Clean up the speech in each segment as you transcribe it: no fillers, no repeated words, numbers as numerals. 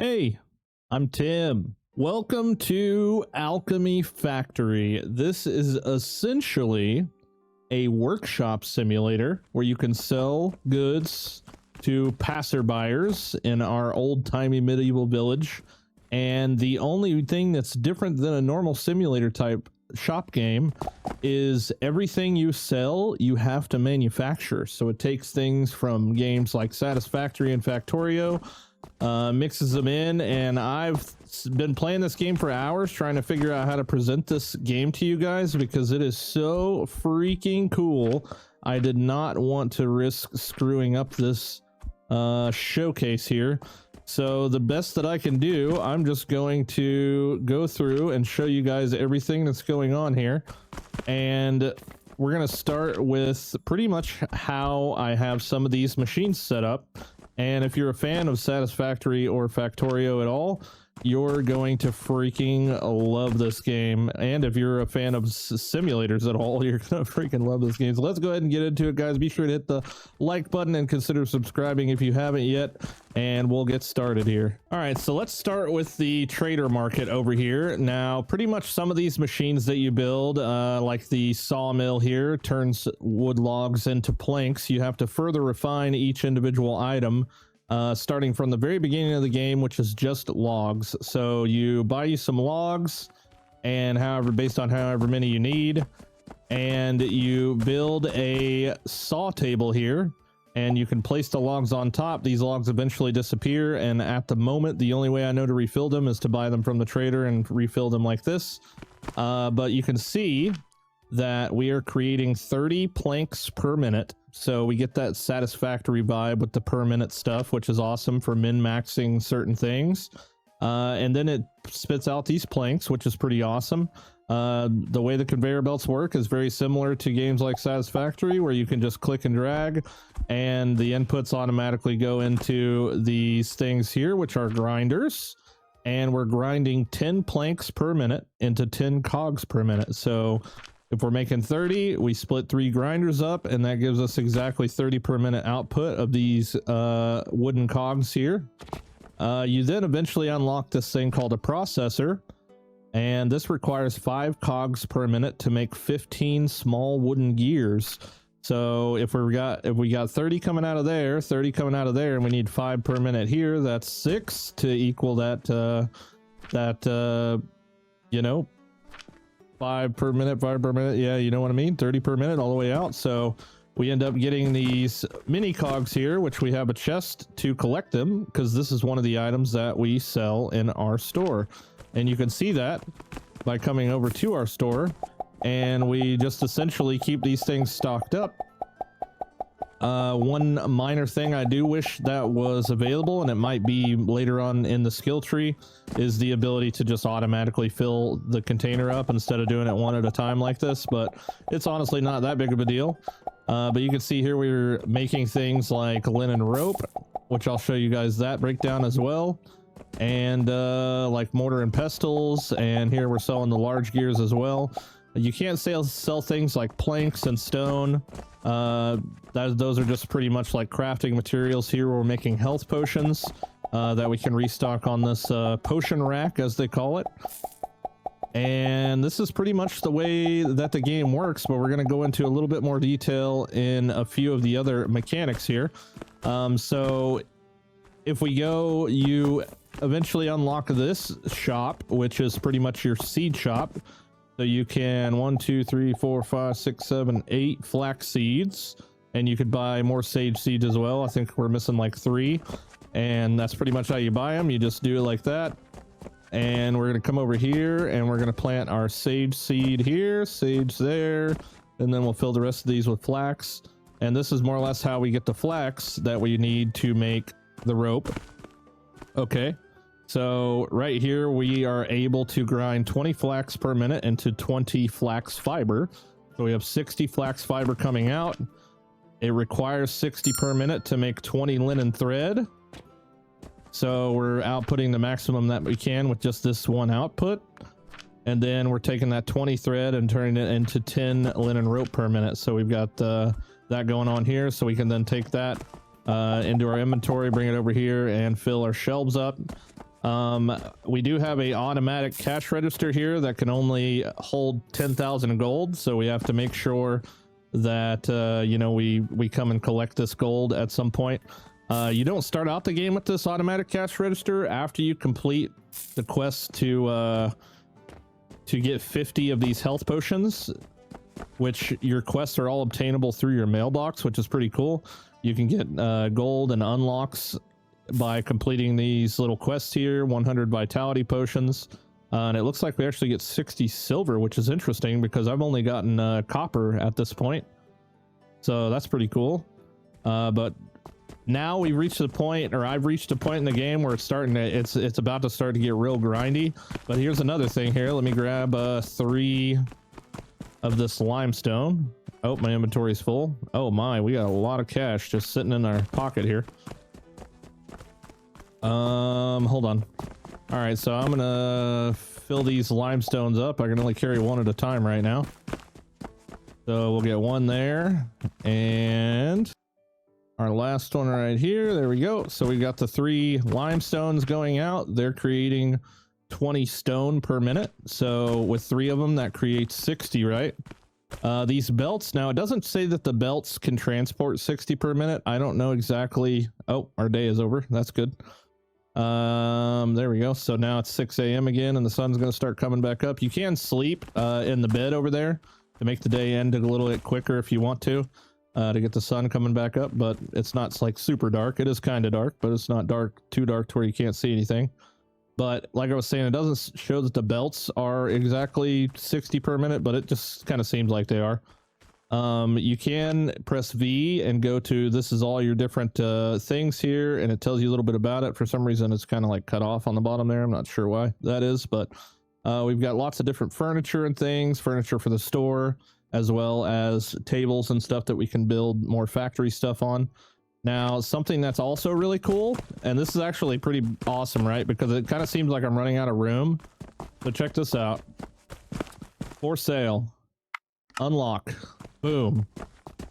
Hey, I'm Tim. Welcome to Alchemy Factory. This is essentially a workshop simulator where you can sell goods to passerbyers in our old-timey medieval village. And the only thing that's different than a normal simulator type shop game is everything you sell, you have to manufacture. So it takes things from games like Satisfactory and Factorio, mixes them in, and I've been playing this game for hours trying to figure out how to present this game to you guys because it is so freaking cool. I did not want to risk screwing up this showcase here. So the best that I can do, I'm just going to go through and show you guys everything that's going on here. And we're going to start with pretty much how I have some of these machines set up. And if you're a fan of Satisfactory or Factorio at all, you're going to freaking love this game. And if you're a fan of simulators at all, you're gonna freaking love this game. So let's go ahead and get into it, guys. Be sure to hit the like button and consider subscribing if you haven't yet, and we'll get started here. All right, so let's start with the trader market over here. Now, pretty much some of these machines that you build, like the sawmill here, turns wood logs into planks. You have to further refine each individual item, starting from the very beginning of the game, which is just logs. So you buy you some logs, and based on however many you need, and you build a saw table here, and you can place the logs on top. These logs eventually disappear, and at the moment, the only way I know to refill them is to buy them from the trader and refill them like this. But you can see that we are creating 30 planks per minute. So we get that satisfactory vibe with the per minute stuff, which is awesome for min-maxing certain things. And then it spits out these planks, which is pretty awesome. The way the conveyor belts work is very similar to games like Satisfactory, where you can just click and drag, and the inputs automatically go into these things here, which are grinders. And we're grinding 10 planks per minute into 10 cogs per minute. So if we're making 30, we split 3 grinders up, and that gives us exactly 30 per minute output of these wooden cogs here. You then eventually unlock this thing called a processor, and this requires 5 cogs per minute to make 15 small wooden gears. So if we got 30 coming out of there, 30 coming out of there, and we need 5 per minute here, that's 6 to equal that you know, 5 per minute, yeah, you know what I mean, 30 per minute all the way out. So we end up getting these mini cogs here, which we have a chest to collect them, because this is one of the items that we sell in our store. And you can see that by coming over to our store, and we just essentially keep these things stocked up. One minor thing I do wish that was available, and it might be later on in the skill tree, is the ability to just automatically fill the container up instead of doing it one at a time like this. But it's honestly not that big of a deal. But you can see here we're making things like linen rope, which I'll show you guys that breakdown as well, and like mortar and pestles, and here we're selling the large gears as well. You can't sell things like planks and stone. Those are just pretty much like crafting materials. Here we're making health potions that we can restock on this potion rack, as they call it. And this is pretty much the way that the game works, but we're going to go into a little bit more detail in a few of the other mechanics here. So if we go, you eventually unlock this shop, which is pretty much your seed shop. So you can 1, 2, 3, 4, 5, 6, 7, 8 flax seeds, and you could buy more sage seeds as well. I think we're missing like 3, and that's pretty much how you buy them. You just do it like that, and we're gonna come over here and we're gonna plant our sage seed here, sage there, and then we'll fill the rest of these with flax. And this is more or less how we get the flax that we need to make the rope. Okay. So right here, we are able to grind 20 flax per minute into 20 flax fiber. So we have 60 flax fiber coming out. It requires 60 per minute to make 20 linen thread. So we're outputting the maximum that we can with just this one output. And then we're taking that 20 thread and turning it into 10 linen rope per minute. So we've got that going on here. So we can then take that into our inventory, bring it over here and fill our shelves up. We do have a automatic cash register here that can only hold 10,000 gold, so we have to make sure that you know, we come and collect this gold at some point. You don't start out the game with this automatic cash register. After you complete the quest to get 50 of these health potions, which your quests are all obtainable through your mailbox, which is pretty cool. You can get gold and unlocks by completing these little quests here. 100 vitality potions, and it looks like we actually get 60 silver, which is interesting because I've only gotten copper at this point, so that's pretty cool. But now we've reached the point, or I've reached a point in the game where it's starting to, it's about to start to get real grindy. But here's another thing here. Let me grab 3 of this limestone. Oh, my inventory's full. Oh my, we got a lot of cash just sitting in our pocket here. Hold on. All right, so I'm gonna fill these limestones up. I can only carry 1 at a time right now, so we'll get 1 there, and our last one right here. There we go. So we got the 3 limestones going out. They're creating 20 stone per minute, so with 3 of them that creates 60, right? These belts, now it doesn't say that the belts can transport 60 per minute. I don't know exactly. Oh, our day is over. That's good. There we go. So now it's 6 a.m. again, and the sun's going to start coming back up. You can sleep in the bed over there to make the day end a little bit quicker if you want to get the sun coming back up, but it's not like super dark. It is kind of dark, but it's not dark, too dark to where you can't see anything. But like I was saying, it doesn't show that the belts are exactly 60 per minute, but it just kind of seems like they are. You can press V and go to, this is all your different things here, and it tells you a little bit about it. For some reason, it's kind of like cut off on the bottom there. I'm not sure why that is, but we've got lots of different furniture and things, furniture for the store, as well as tables and stuff that we can build more factory stuff on. Now, something that's also really cool, and this is actually pretty awesome, right? Because it kind of seems like I'm running out of room. So check this out. For sale. Unlock. Boom.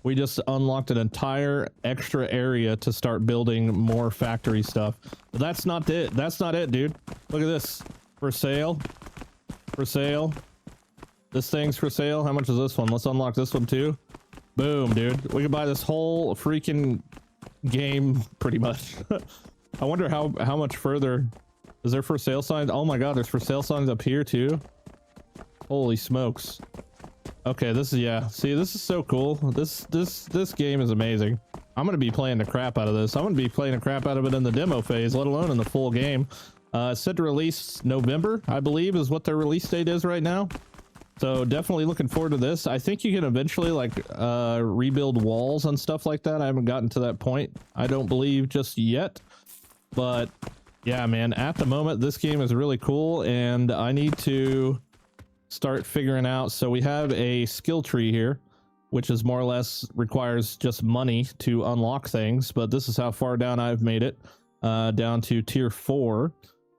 We just unlocked an entire extra area to start building more factory stuff. But that's not it. That's not it, dude. Look at this. For sale. For sale. This thing's for sale. How much is this one? Let's unlock this one too. Boom, dude. We could buy this whole freaking game pretty much. I wonder how much further is there for sale signs. Oh my god, there's for sale signs up here too. Holy smokes. Okay, this is, yeah, see, this is so cool. This game is amazing. I'm gonna be playing the crap out of this. I'm gonna be playing the crap out of it in the demo phase, let alone in the full game. It's set to release November, I believe, is what their release date is right now. So definitely looking forward to this. I think you can eventually like rebuild walls and stuff like that. I haven't gotten to that point, I don't believe, just yet. But yeah, man, at the moment this game is really cool, and I need to start figuring out. So we have a skill tree here, which is more or less requires just money to unlock things, but this is how far down I've made it, down to tier 4.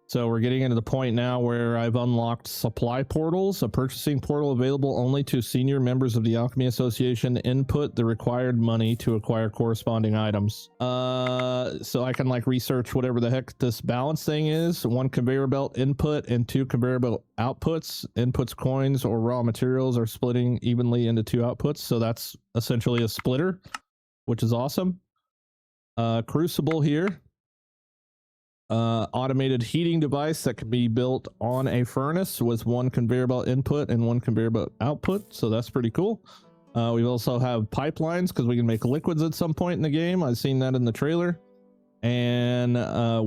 So we're getting into the point now where I've unlocked supply portals, a purchasing portal available only to senior members of the Alchemy Association. Input the required money to acquire corresponding items. So I can like research whatever the heck this balance thing is. 1 conveyor belt input and 2 conveyor belt outputs. Inputs, coins, or raw materials are splitting evenly into 2 outputs. So that's essentially a splitter, which is awesome. Crucible here. Automated heating device that can be built on a furnace with 1 conveyor belt input and 1 conveyor belt output, so that's pretty cool. We also have pipelines because we can make liquids at some point in the game. I've seen that in the trailer. And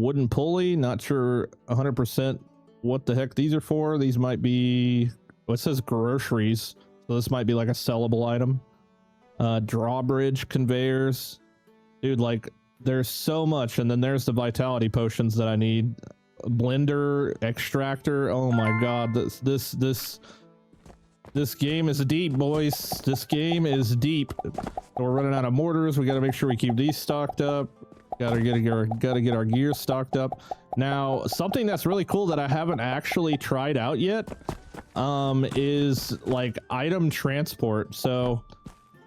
wooden pulley, not sure 100% what the heck these are for. These might be, well, it says groceries, so this might be like a sellable item. Drawbridge conveyors, dude, like there's so much. And then there's the vitality potions that I need. Blender, extractor. Oh my god, this game is deep, boys. This game is deep. We're running out of mortars. We got to make sure we keep these stocked up. Gotta get our gear stocked up. Now, something that's really cool that I haven't actually tried out yet is like item transport. So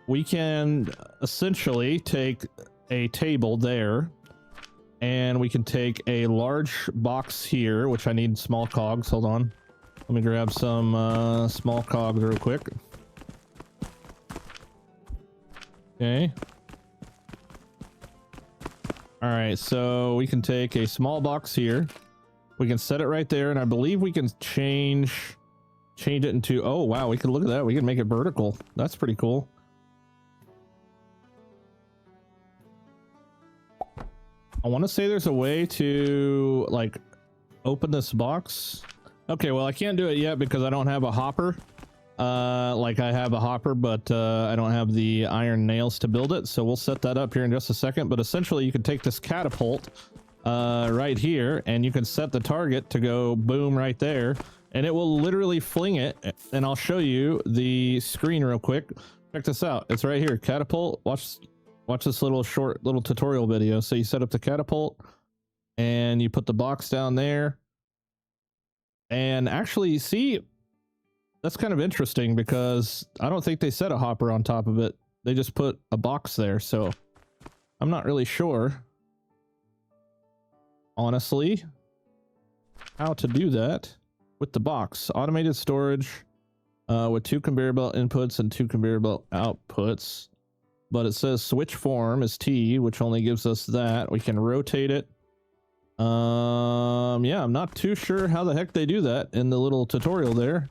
we can essentially take a table there, And we can take a large box here, which I need small cogs. Hold on. Let me grab some small cogs real quick. Okay. All right, so we can take a small box here. We can set it right there, and I believe we can change it into, oh wow, we can look at that. We can make it vertical. That's pretty cool. I want to say there's a way to like open this box. Okay, well I can't do it yet because I don't have a hopper. Like I have a hopper, but I don't have the iron nails to build it. So we'll set that up here in just a second. But essentially you can take this catapult right here and you can set the target to go boom right there. And it will literally fling it. And I'll show you the screen real quick. Check this out. It's right here. Catapult. Watch this little tutorial video. So you set up the catapult and you put the box down there. And actually, see, that's kind of interesting because I don't think they set a hopper on top of it. They just put a box there. So I'm not really sure, honestly, how to do that with the box. Automated storage with 2 conveyor belt inputs and 2 conveyor belt outputs. But it says switch form is T, which only gives us that. We can rotate it. Yeah, I'm not too sure how the heck they do that in the little tutorial there.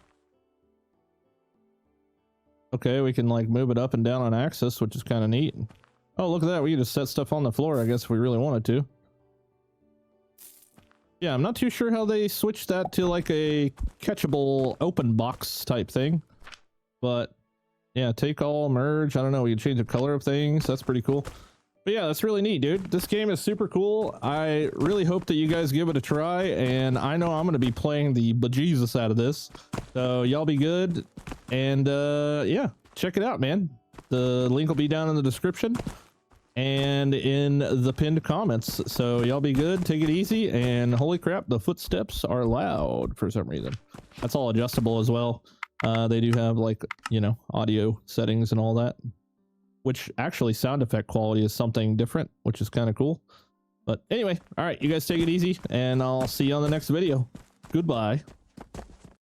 Okay, we can like move it up and down on axis, which is kind of neat. Oh, look at that. We can just set stuff on the floor, I guess, if we really wanted to. Yeah, I'm not too sure how they switched that to like a catchable open box type thing. But yeah, take all, merge. I don't know. We can change the color of things. That's pretty cool. But yeah, that's really neat, dude. This game is super cool. I really hope that you guys give it a try. And I know I'm going to be playing the bejesus out of this. So y'all be good. And yeah, check it out, man. The link will be down in the description and in the pinned comments. So y'all be good. Take it easy. And holy crap, the footsteps are loud for some reason. That's all adjustable as well. They do have like, you know, audio settings and all that, which actually sound effect quality is something different, which is kind of cool. But anyway, all right, you guys take it easy and I'll see you on the next video. Goodbye.